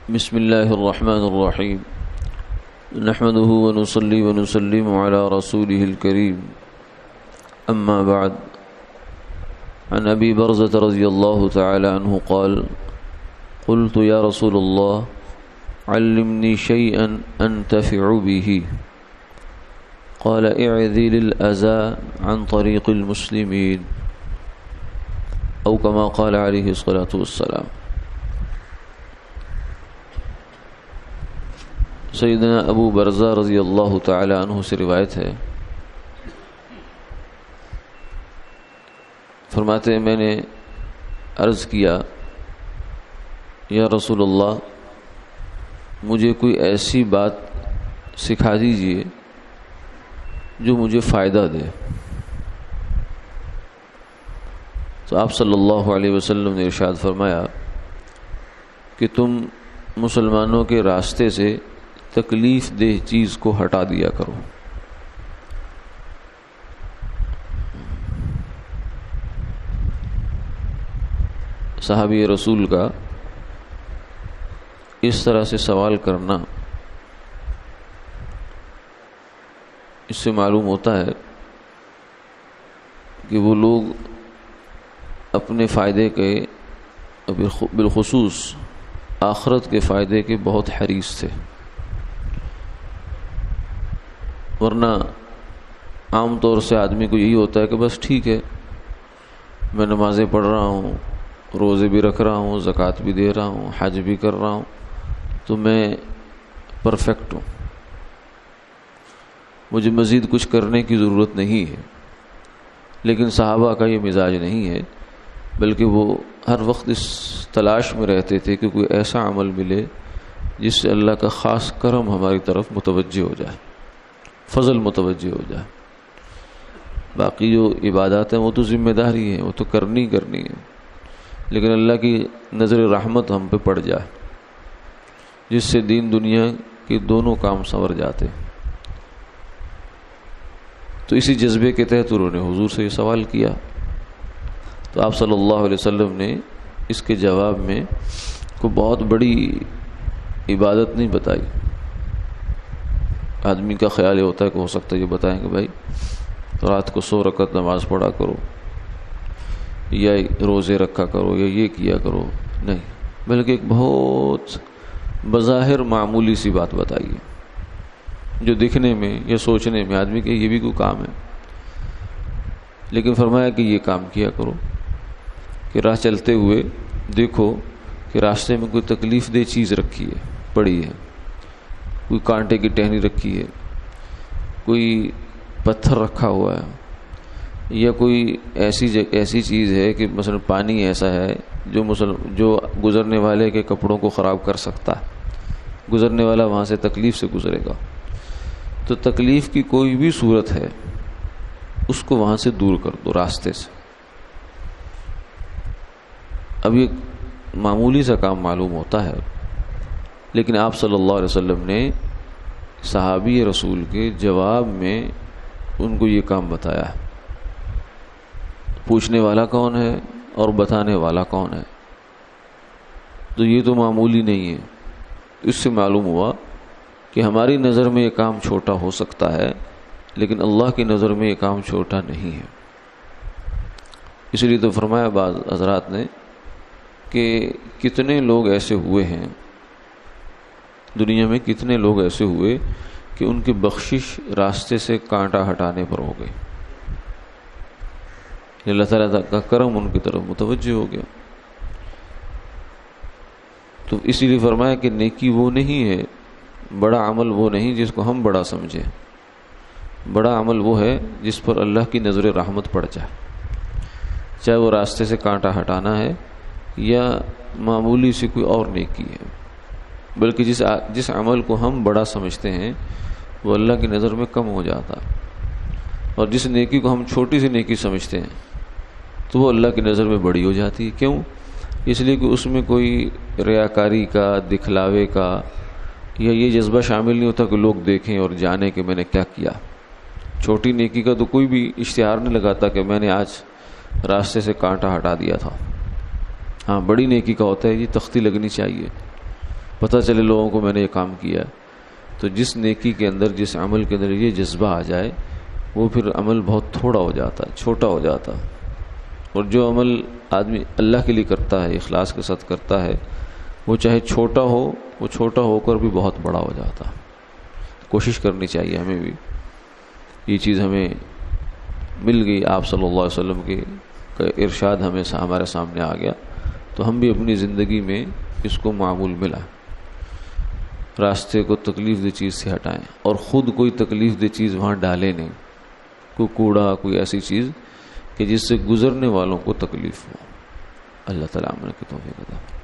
بسم الله الرحمن الرحيم. نحمده ونصلي ونسلم على رسوله الكريم. أما بعد، عن أبي برزة رضي الله تعالى عنه قال: قلت يا رسول الله علمني شيئا أنتفع به. قال: اعذل الأذى عن طريق المسلمين، أو كما قال عليه الصلاة والسلام. سیدنا ابو برزہ رضی اللہ تعالی عنہ سے روایت ہے، فرماتے ہیں میں نے عرض کیا یا رسول اللہ مجھے کوئی ایسی بات سکھا دیجئے جو مجھے فائدہ دے. تو آپ صلی اللہ علیہ وسلم نے ارشاد فرمایا کہ تم مسلمانوں کے راستے سے تکلیف دہ چیز کو ہٹا دیا کرو. صحابی رسول کا اس طرح سے سوال کرنا، اس سے معلوم ہوتا ہے کہ وہ لوگ اپنے فائدے کے، بالخصوص آخرت کے فائدے کے بہت حریص تھے. ورنہ عام طور سے آدمی کو یہی ہوتا ہے کہ بس ٹھیک ہے، میں نمازیں پڑھ رہا ہوں، روزے بھی رکھ رہا ہوں، زکوٰۃ بھی دے رہا ہوں، حج بھی کر رہا ہوں، تو میں پرفیکٹ ہوں، مجھے مزید کچھ کرنے کی ضرورت نہیں ہے. لیکن صحابہ کا یہ مزاج نہیں ہے، بلکہ وہ ہر وقت اس تلاش میں رہتے تھے کہ کوئی ایسا عمل ملے جس سے اللہ کا خاص کرم ہماری طرف متوجہ ہو جائے، فضل متوجہ ہو جائے. باقی جو عبادات ہیں وہ تو ذمہ داری ہیں، وہ تو کرنی ہے، لیکن اللہ کی نظر رحمت ہم پہ پڑ جائے جس سے دین دنیا کے دونوں کام سنور جاتے. تو اسی جذبے کے تحت انہوں نے حضور سے یہ سوال کیا. تو آپ صلی اللہ علیہ وسلم نے اس کے جواب میں کوئی بہت بڑی عبادت نہیں بتائی. آدمی کا خیال یہ ہوتا ہے کہ ہو سکتا ہے یہ بتائیں کہ بھائی رات کو 100 رکعت نماز پڑھا کرو، یا روزے رکھا کرو، یا یہ کیا کرو. نہیں، بلکہ ایک بہت بظاہر معمولی سی بات بتائیے جو دکھنے میں یا سوچنے میں آدمی کہ یہ بھی کوئی کام ہے. لیکن فرمایا کہ یہ کام کیا کرو کہ راہ چلتے ہوئے دیکھو کہ راستے میں کوئی تکلیف دہ چیز رکھی ہے، پڑی ہے، کوئی کانٹے کی ٹہنی رکھی ہے، کوئی پتھر رکھا ہوا ہے، یا کوئی ایسی چیز ہے کہ مثلا پانی ایسا ہے جو گزرنے والے کے کپڑوں کو خراب کر سکتا ہے، گزرنے والا وہاں سے تکلیف سے گزرے گا. تو تکلیف کی کوئی بھی صورت ہے اس کو وہاں سے دور کر دو، راستے سے. اب یہ معمولی سا کام معلوم ہوتا ہے، لیکن آپ صلی اللہ علیہ وسلم نے صحابی رسول کے جواب میں ان کو یہ کام بتایا ہے. پوچھنے والا کون ہے اور بتانے والا کون ہے؟ تو یہ تو معمولی نہیں ہے. اس سے معلوم ہوا کہ ہماری نظر میں یہ کام چھوٹا ہو سکتا ہے، لیکن اللہ کی نظر میں یہ کام چھوٹا نہیں ہے. اس لیے تو فرمایا بعض حضرات نے کہ کتنے لوگ ایسے ہوئے ہیں دنیا میں، کتنے لوگ ایسے ہوئے کہ ان کی بخشش راستے سے کانٹا ہٹانے پر ہو گئی. اللہ تعالیٰ کا کرم ان کی طرف متوجہ ہو گیا. تو اسی لیے فرمایا کہ نیکی وہ نہیں ہے، بڑا عمل وہ نہیں جس کو ہم بڑا سمجھیں. بڑا عمل وہ ہے جس پر اللہ کی نظر رحمت پڑ جائے، چاہے وہ راستے سے کانٹا ہٹانا ہے یا معمولی سی کوئی اور نیکی ہے. بلکہ جس عمل کو ہم بڑا سمجھتے ہیں وہ اللہ کی نظر میں کم ہو جاتا، اور جس نیکی کو ہم چھوٹی سی نیکی سمجھتے ہیں تو وہ اللہ کی نظر میں بڑی ہو جاتی ہے. کیوں؟ اس لیے کہ اس میں کوئی ریاکاری کا، دکھلاوے کا یا یہ جذبہ شامل نہیں ہوتا کہ لوگ دیکھیں اور جانیں کہ میں نے کیا کیا. چھوٹی نیکی کا تو کوئی بھی اشتہار نہیں لگاتا کہ میں نے آج راستے سے کانٹا ہٹا دیا تھا. ہاں، بڑی نیکی کا ہوتا ہے یہ تختی لگنی چاہیے، پتہ چلے لوگوں کو میں نے یہ کام کیا. تو جس نیکی کے اندر، جس عمل کے اندر یہ جذبہ آ جائے، وہ پھر عمل بہت تھوڑا ہو جاتا ہے، چھوٹا ہو جاتا. اور جو عمل آدمی اللہ کے لیے کرتا ہے، اخلاص کے ساتھ کرتا ہے، وہ چاہے چھوٹا ہو، وہ چھوٹا ہو کر بھی بہت بڑا ہو جاتا. کوشش کرنی چاہیے ہمیں بھی. یہ چیز ہمیں مل گئی، آپ صلی اللہ علیہ وسلم کے ارشاد ہمارے سامنے آ گیا، تو ہم بھی اپنی زندگی میں اس کو معمول ملا. راستے کو تکلیف دہ چیز سے ہٹائیں، اور خود کوئی تکلیف دہ چیز وہاں ڈالیں نہیں، کوئی کوڑا، کوئی ایسی چیز کہ جس سے گزرنے والوں کو تکلیف ہو. اللہ تعالیٰ عمل کی توفیق عطا فرمائے.